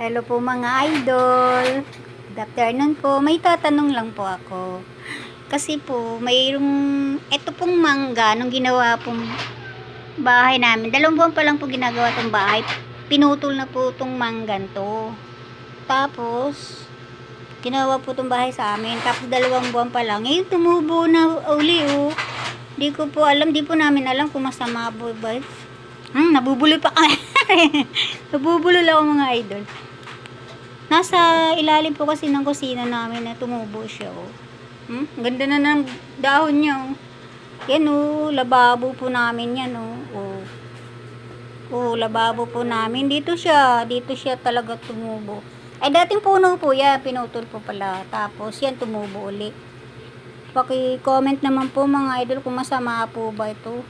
Hello po mga idol. Good afternoon po. May tatanong lang po ako. Kasi po, mayroong ito pong mangga nung ginawa pong bahay namin. 2 buwan pa lang po ginagawa tong bahay. Pinutol na po tong manggan to. Tapos, ginawa po tong bahay sa amin. Tapos 2 buwan pa lang. Ngayon tumubo na uli oh. Di ko po alam, di po namin alam kung masama po ba. Nabubulol pa kami. Nabubulol ako mga idol. Nasa ilalim po kasi ng kusina namin na tumubo siya oh. Ganda na ng dahon niya oh. Yan oh, lababo po namin yan oh. Lababo po namin. Dito siya talaga tumubo. Ay dating puno po yan, pinutol po pala. Tapos yan tumubo uli. Paki-comment naman po mga idol kung masama po ba ito.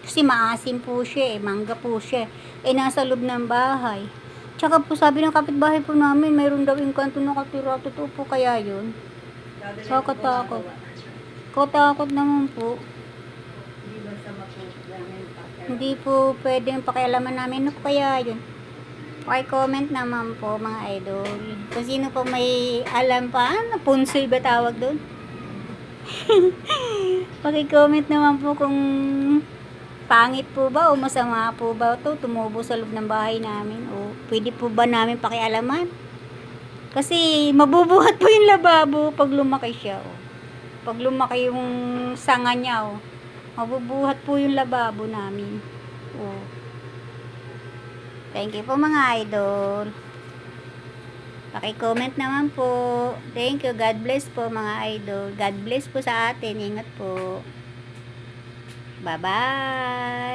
Kasi maasim po siya mangga po siya. Nasa loob ng bahay. Tsaka po sabi ng kapitbahay po namin, mayroon daw engkanto nakatira. Totoo po kaya yun? Katakot. Katakot naman po. Hindi po pwedeng pakialaman namin. Ano po kaya yun? Paki-comment naman po mga idol. Kung sino po may alam pa, punsoy ba tawag doon? Paki-comment naman po kung pangit po ba o masama po ba ito tumubo sa loob ng bahay namin o pwede po ba namin pakialaman? Kasi mabubuhat po yung lababo pag lumaki siya o. Pag lumaki yung sanga niya o, mabubuhat po yung lababo namin o. Thank you po mga idol. Paki-comment naman po. Thank you. God bless po mga idol. God bless po sa atin. Ingat po. Bye-bye.